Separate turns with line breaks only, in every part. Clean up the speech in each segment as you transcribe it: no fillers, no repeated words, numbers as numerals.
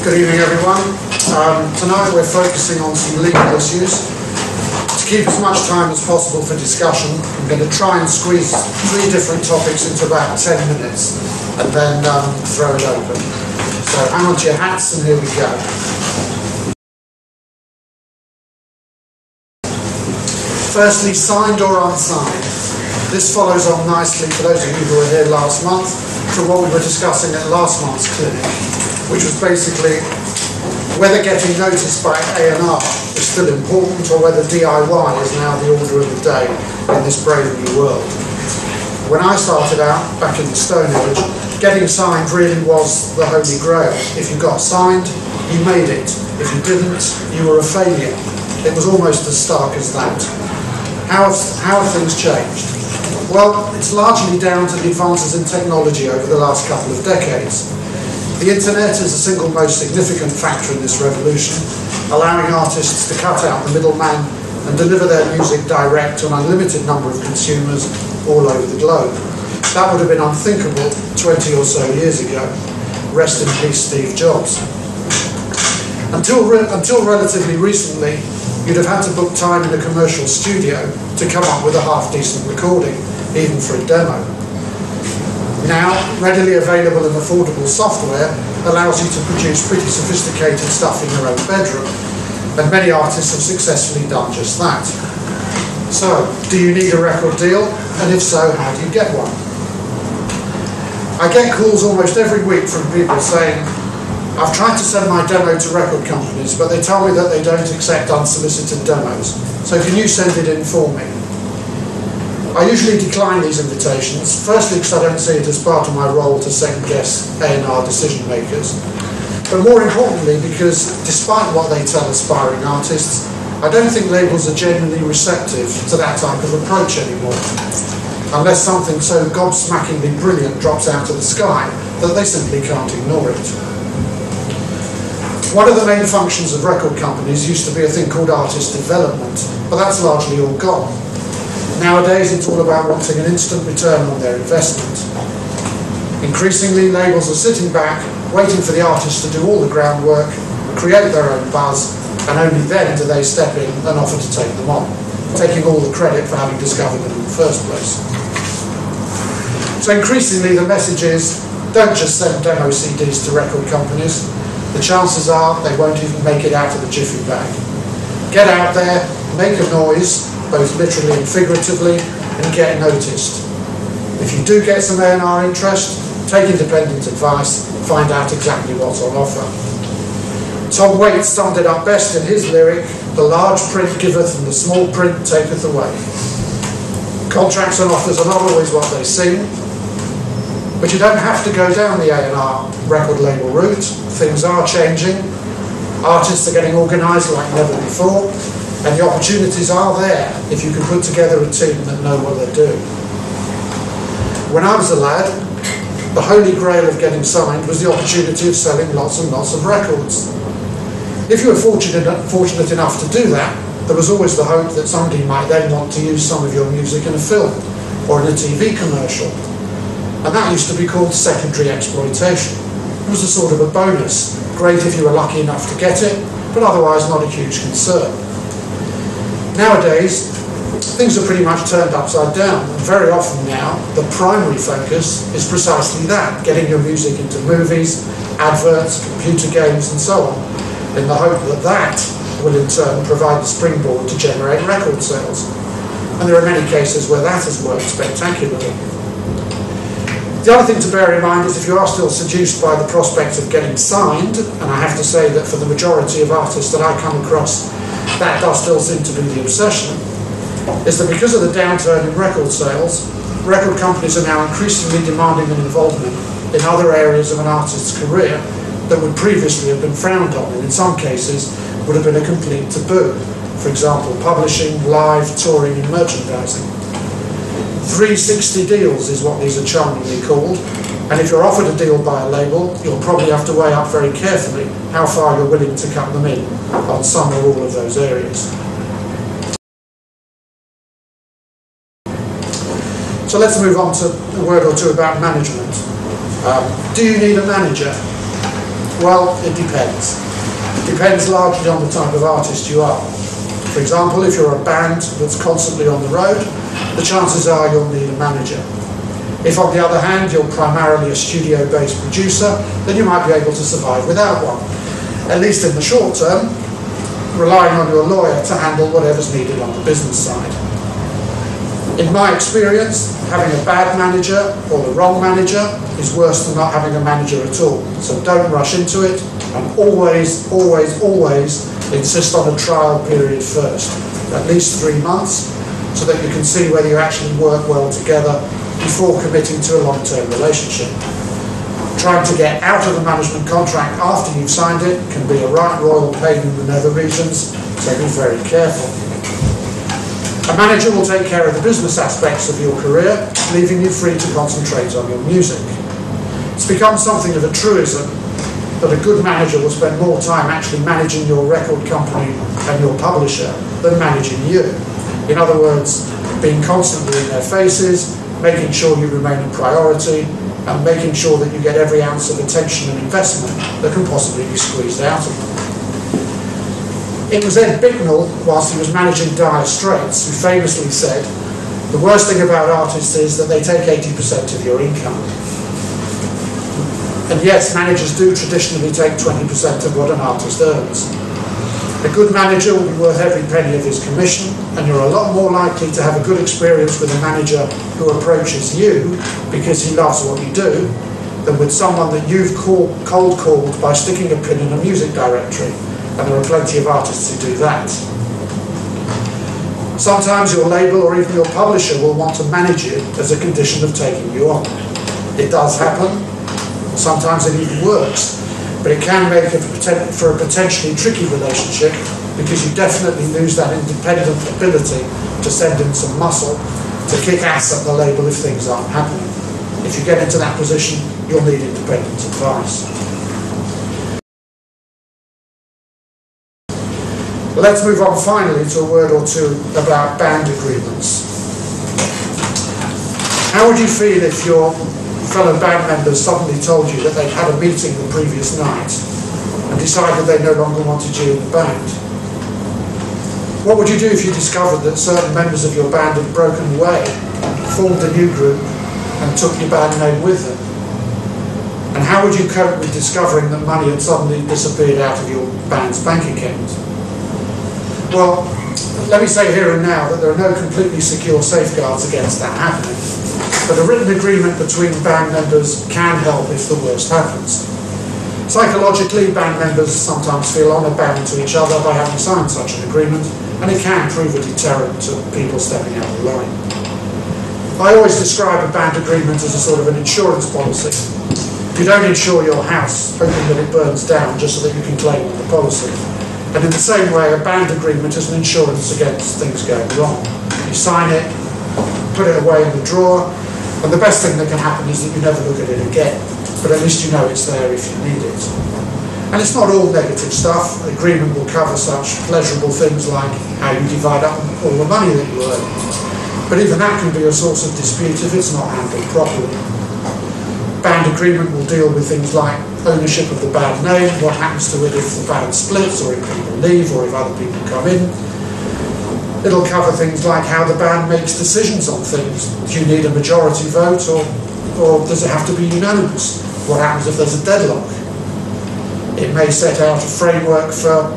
Good evening, everyone. Tonight we're focusing on some legal issues. To keep as much time as possible for discussion, I'm going to try and squeeze 3 different topics into about 10 minutes and then throw it open. So hang on to your hats and here we go. Firstly, signed or unsigned. This follows on nicely, for those of you who were here last month, from what we were discussing at last month's clinic, which was basically whether getting noticed by A&R is still important or whether DIY is now the order of the day in this brave new world. When I started out, back in the Stone Age, getting signed really was the holy grail. If you got signed, you made it. If you didn't, you were a failure. It was almost as stark as that. How have things changed? Well, it's largely down to the advances in technology over the last couple of decades. The internet is the single most significant factor in this revolution, allowing artists to cut out the middleman and deliver their music direct to an unlimited number of consumers all over the globe. That would have been unthinkable 20 or so years ago. Rest in peace, Steve Jobs. Until relatively recently, you'd have had to book time in a commercial studio to come up with a half-decent recording, even for a demo. Now, readily available and affordable software allows you to produce pretty sophisticated stuff in your own bedroom, and many artists have successfully done just that. So, do you need a record deal? And if so, how do you get one? I get calls almost every week from people saying, I've tried to send my demo to record companies, but they tell me that they don't accept unsolicited demos, so can you send it in for me? I usually decline these invitations, firstly because I don't see it as part of my role to second-guess A&R decision makers, but more importantly because, despite what they tell aspiring artists, I don't think labels are genuinely receptive to that type of approach anymore, unless something so gobsmackingly brilliant drops out of the sky that they simply can't ignore it. One of the main functions of record companies used to be a thing called artist development, but that's largely all gone. Nowadays, it's all about wanting an instant return on their investment. Increasingly, labels are sitting back, waiting for the artists to do all the groundwork, create their own buzz, and only then do they step in and offer to take them on, taking all the credit for having discovered them in the first place. So increasingly, the message is, don't just send demo CDs to record companies. The chances are they won't even make it out of the jiffy bag. Get out there, make a noise, both literally and figuratively, and get noticed. If you do get some A&R interest, take independent advice, find out exactly what's on offer. Tom Waits summed it up best in his lyric, "The large print giveth and the small print taketh away." Contracts and offers are not always what they seem, but you don't have to go down the A&R record label route. Things are changing, artists are getting organised like never before, and the opportunities are there if you can put together a team that know what they're doing. When I was a lad, the holy grail of getting signed was the opportunity of selling lots and lots of records. If you were fortunate enough to do that, there was always the hope that somebody might then want to use some of your music in a film or in a TV commercial. And that used to be called secondary exploitation. It was a sort of a bonus, great if you were lucky enough to get it, but otherwise not a huge concern. Nowadays, things are pretty much turned upside down, and very often now, the primary focus is precisely that, getting your music into movies, adverts, computer games, and so on, in the hope that that will in turn provide the springboard to generate record sales. And there are many cases where that has worked spectacularly. The other thing to bear in mind is if you are still seduced by the prospect of getting signed, and I have to say that for the majority of artists that I come across, that does still seem to be the obsession, is that because of the downturn in record sales, record companies are now increasingly demanding an involvement in other areas of an artist's career that would previously have been frowned on, and in some cases would have been a complete taboo. For example, publishing, live, touring and merchandising. 360 deals is what these are charmingly called, and if you're offered a deal by a label, you'll probably have to weigh up very carefully how far you're willing to cut them in on some or all of those areas. So let's move on to a word or two about management. Do you need a manager? Well, it depends. It depends largely on the type of artist you are. For example, if you're a band that's constantly on the road, the chances are you'll need a manager. If, on the other hand, you're primarily a studio-based producer, then you might be able to survive without one, at least in the short term, relying on your lawyer to handle whatever's needed on the business side. In my experience, having a bad manager or the wrong manager is worse than not having a manager at all. So don't rush into it, and always, always, always insist on a trial period first, at least 3 months, so that you can see whether you actually work well together before committing to a long-term relationship. Trying to get out of the management contract after you've signed it can be a right royal pain in the nether regions, so be very careful. A manager will take care of the business aspects of your career, leaving you free to concentrate on your music. It's become something of a truism that a good manager will spend more time actually managing your record company and your publisher than managing you. In other words, being constantly in their faces, making sure you remain a priority, and making sure that you get every ounce of attention and investment that can possibly be squeezed out of them. It was Ed Bicknell, whilst he was managing Dire Straits, who famously said, "The worst thing about artists is that they take 80% of your income." And yes, managers do traditionally take 20% of what an artist earns. A good manager will be worth every penny of his commission, and you're a lot more likely to have a good experience with a manager who approaches you because he loves what you do than with someone that you've cold called by sticking a pin in a music directory, and there are plenty of artists who do that. Sometimes your label or even your publisher will want to manage you as a condition of taking you on. It does happen, sometimes it even works. But it can make it for a potentially tricky relationship because you definitely lose that independent ability to send in some muscle to kick ass at the label if things aren't happening. If you get into that position, you'll need independent advice. Let's move on finally to a word or two about band agreements. How would you feel if your fellow band members suddenly told you that they'd had a meeting the previous night and decided they no longer wanted you in the band? What would you do if you discovered that certain members of your band had broken away, formed a new group, and took your band name with them? And how would you cope with discovering that money had suddenly disappeared out of your band's bank account? Well, let me say here and now that there are no completely secure safeguards against that happening. But a written agreement between band members can help if the worst happens. Psychologically, band members sometimes feel honour-bound to each other by having signed such an agreement, and it can prove a deterrent to people stepping out of line. I always describe a band agreement as a sort of an insurance policy. You don't insure your house hoping that it burns down just so that you can claim on the policy. And in the same way, a band agreement is an insurance against things going wrong. You sign it, put it away in the drawer, and the best thing that can happen is that you never look at it again, but at least you know it's there if you need it. And it's not all negative stuff. The agreement will cover such pleasurable things like how you divide up all the money that you earn. But even that can be a source of dispute if it's not handled properly. Band agreement will deal with things like ownership of the band name, what happens to it if the band splits, or if people leave, or if other people come in. It'll cover things like how the band makes decisions on things. Do you need a majority vote, or does it have to be unanimous? What happens if there's a deadlock? It may set out a framework for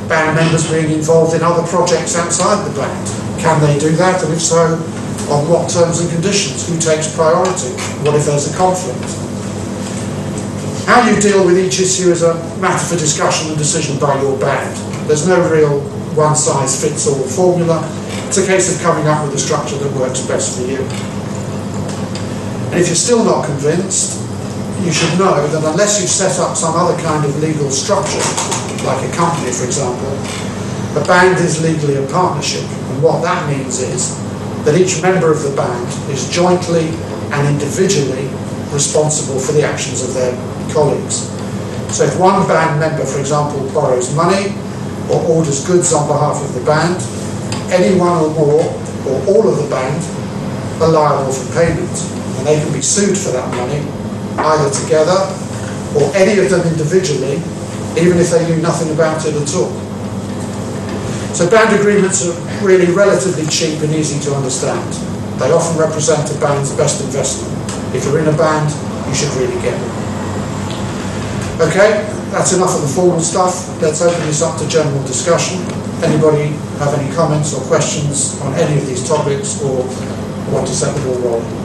band members being involved in other projects outside the band. Can they do that? And if so, on what terms and conditions? Who takes priority? What if there's a conflict? How you deal with each issue is a matter for discussion and decision by your band. There's no real one-size-fits-all formula. It's a case of coming up with a structure that works best for you. And if you're still not convinced, you should know that unless you've set up some other kind of legal structure, like a company for example, the band is legally a partnership. And what that means is that each member of the band is jointly and individually responsible for the actions of their colleagues. So if one band member, for example, borrows money or orders goods on behalf of the band, any one or more, or all of the band, are liable for payment. And they can be sued for that money, either together or any of them individually, even if they knew nothing about it at all. So band agreements are really relatively cheap and easy to understand. They often represent a band's best investment. If you're in a band, you should really get one. Okay, that's enough of the formal stuff. Let's open this up to general discussion. Anybody have any comments or questions on any of these topics, or want to set the ball rolling?